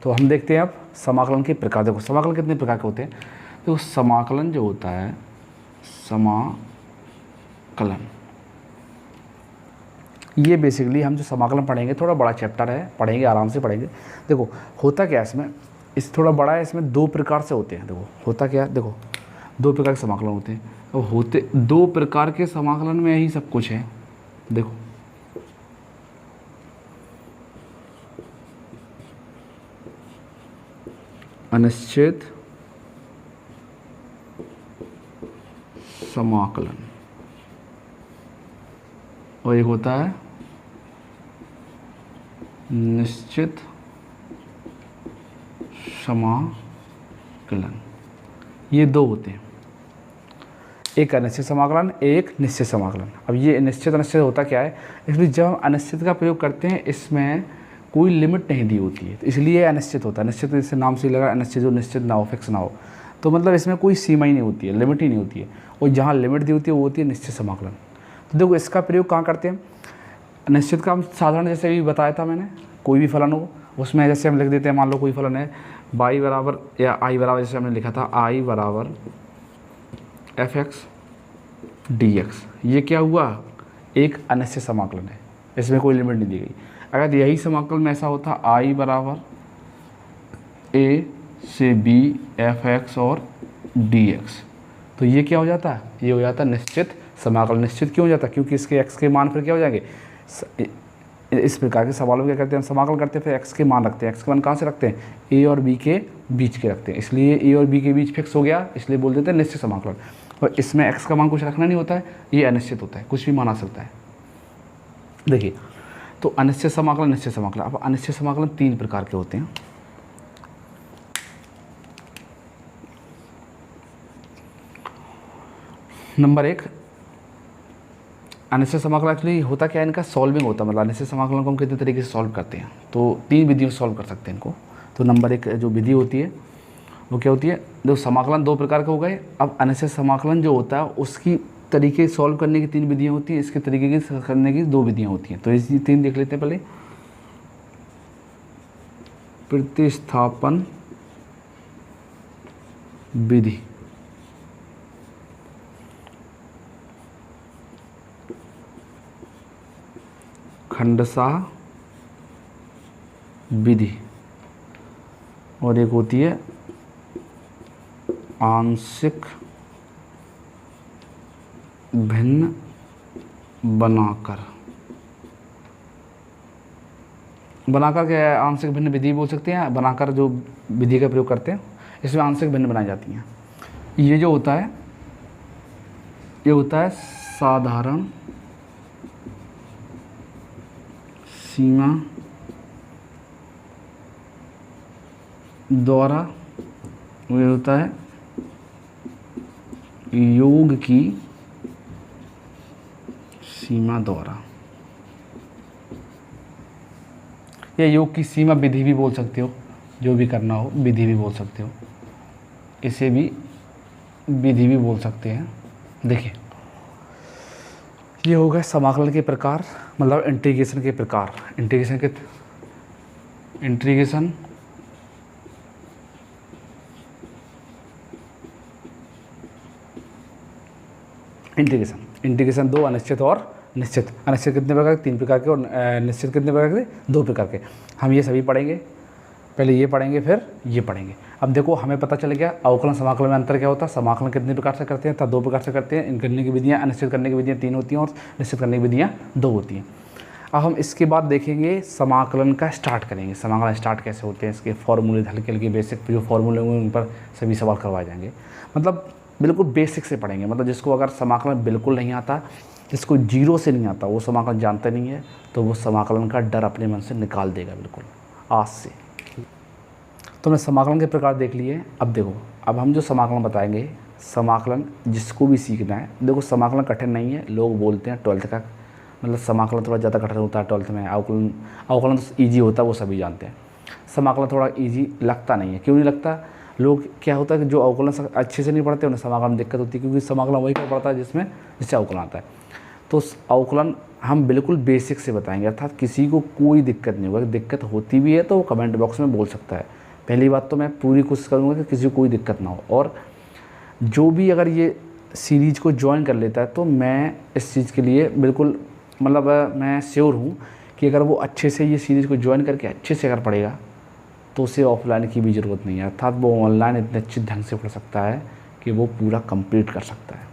तो हम देखते हैं अब समाकलन के प्रकार। देखो समाकलन कितने प्रकार के होते हैं। देखो समाकलन जो होता है, समाकलन ये बेसिकली हम जो समाकलन पढ़ेंगे, थोड़ा बड़ा चैप्टर है, पढ़ेंगे आराम से पढ़ेंगे। देखो होता क्या है इसमें, इस थोड़ा बड़ा है, इसमें दो प्रकार से होते हैं। देखो होता क्या है, देखो दो प्रकार के समाकलन होते हैं। अब होते दो प्रकार के समाकलन में ही सब कुछ है। देखो अनिश्चित समाकलन और एक होता है निश्चित समाकलन। ये दो होते हैं, एक अनिश्चित समाकलन, एक निश्चित समाकलन। अब ये निश्चित अनिश्चित होता क्या है, इसलिए जब हम अनिश्चित का प्रयोग करते हैं इसमें कोई लिमिट नहीं दी होती है, तो इसलिए अनिश्चित होता है। निश्चित जैसे नाम से लगा अनिश्चित, जो निश्चित ना हो, फिक्स ना हो, तो मतलब इसमें कोई सीमा ही नहीं होती है, लिमिट ही नहीं होती है। और जहाँ लिमिट दी होती है वो होती है निश्चित समाकलन। तो देखो इसका प्रयोग कहाँ करते हैं, निश्चित का हम साधारण जैसे भी बताया था मैंने, कोई भी फलन हो उसमें जैसे हम लिख देते हैं, मान लो कोई फलन है y बराबर या i बराबर, जैसे हमने लिखा था i बराबर fx dx। ये क्या हुआ, एक अनिश्चित समाकलन है, इसमें कोई लिमिट नहीं दी गई। अगर यही समाकलन में ऐसा होता i बराबर a से b fx और dx, तो ये क्या हो जाता है, ये हो जाता है निश्चित समाकलन। निश्चित क्यों हो जाता है, क्योंकि इसके x के मान फिर क्या हो जाएंगे। इस प्रकार के सवालों में क्या करते हैं, हम समाकलन करते हैं, फिर x के मान रखते हैं। x के मान कहाँ से रखते हैं, a और b के बीच के रखते हैं, इसलिए a और b के बीच फिक्स हो गया, इसलिए बोल देते हैं निश्चित समाकलन। और इसमें x का मान कुछ रखना नहीं होता है, ये अनिश्चित होता है, कुछ भी मान आ सकता है। देखिए तो अनिश्चित समाकलन, निश्चित समाकलन। अब अनिश्चित समाकलन तीन प्रकार के होते हैं। नंबर एक, अनिश्चित समाकलन एक्चुअली होता क्या है, इनका सॉल्विंग होता है, मतलब अनिश्चित समाकलन को हम कितने तरीके से सॉल्व करते हैं, तो तीन विधियों से सॉल्व कर सकते हैं इनको। तो नंबर एक जो विधि होती है वो क्या होती है, देखो समाकलन दो प्रकार के हो गए। अब अनिश्चित समाकलन जो होता है उसकी तरीके सॉल्व करने की तीन विधियाँ होती हैं, इसके तरीके की करने की दो विधियाँ होती हैं। तो इसी तीन देख लेते हैं। पहले प्रतिस्थापन विधि, खंडसाह विधि, और एक होती है आंशिक भिन्न बनाकर। बनाकर क्या है, आंशिक भिन्न विधि बोल सकते हैं, बनाकर जो विधि का प्रयोग करते हैं इसमें आंशिक भिन्न बनाई जाती हैं। ये जो होता है, ये होता है साधारण सीमा द्वारा, ये होता है योग की सीमा द्वारा, या योग की सीमा विधि भी बोल सकते हो, जो भी करना हो विधि भी बोल सकते हो, इसे भी विधि भी बोल सकते हैं। देखिए ये हो गए समाकलन के प्रकार, मतलब इंटीग्रेशन के प्रकार। इंटीग्रेशन इंटीग्रेशन दो, अनिश्चित और निश्चित। अनिश्चित कितने प्रकार के, तीन प्रकार के, और निश्चित कितने प्रकार के, दो प्रकार के। हम ये सभी पढ़ेंगे, पहले ये पढ़ेंगे फिर ये पढ़ेंगे। अब देखो हमें पता चल गया अवकलन समाकलन में अंतर क्या होता है, समाकलन कितने प्रकार से करते हैं, तो दो प्रकार से करते हैं। इन करने की विधियाँ, अनिश्चित करने की विधियाँ तीन होती हैं और निश्चित करने की विधियाँ दो होती हैं। अब हम इसके बाद देखेंगे समाकलन का स्टार्ट करेंगे, समाकलन स्टार्ट कैसे होते हैं, इसके फॉर्मूले, हल्के हल्के बेसिक जो फॉर्मूले होंगे उन पर सभी सवाल करवाए जाएंगे। मतलब बिल्कुल बेसिक से पढ़ेंगे, मतलब जिसको अगर समाकलन बिल्कुल नहीं आता, जिसको जीरो से नहीं आता, वो समाकलन जानता नहीं है, तो वो समाकलन का डर अपने मन से निकाल देगा बिल्कुल आज से। तो हमने समाकलन के प्रकार देख लिए। अब देखो, अब हम जो समाकलन बताएंगे, समाकलन जिसको भी सीखना है, देखो समाकलन कठिन नहीं है। लोग बोलते हैं 12th का मतलब समाकलन थोड़ा ज़्यादा कठिन होता है 12th में, अवकलन तो ईजी होता है, वो सभी जानते हैं। समाकलन थोड़ा ईजी लगता नहीं है। क्यों नहीं लगता, लोग क्या होता है कि जो अवकलन अच्छे से नहीं पढ़ते उन्हें समाकलन में दिक्कत होती है, क्योंकि समाकलन वही कर पड़ता है जिसमें जिससे अवकलन आता है। तो अवकलन हम बिल्कुल बेसिक से बताएंगे, अर्थात किसी को कोई दिक्कत नहीं होगा। दिक्कत होती भी है तो वो कमेंट बॉक्स में बोल सकता है। पहली बात तो मैं पूरी कोशिश करूँगा कि किसी को कोई दिक्कत ना हो, और जो भी अगर ये सीरीज़ को ज्वाइन कर लेता है तो मैं इस चीज़ के लिए बिल्कुल मतलब मैं श्योर हूँ कि अगर वो अच्छे से ये सीरीज़ को ज्वाइन करके अच्छे से अगर पढ़ेगा तो उसे ऑफलाइन की भी ज़रूरत नहीं है, अर्थात वो ऑनलाइन इतने अच्छे ढंग से पढ़ सकता है कि वो पूरा कंप्लीट कर सकता है।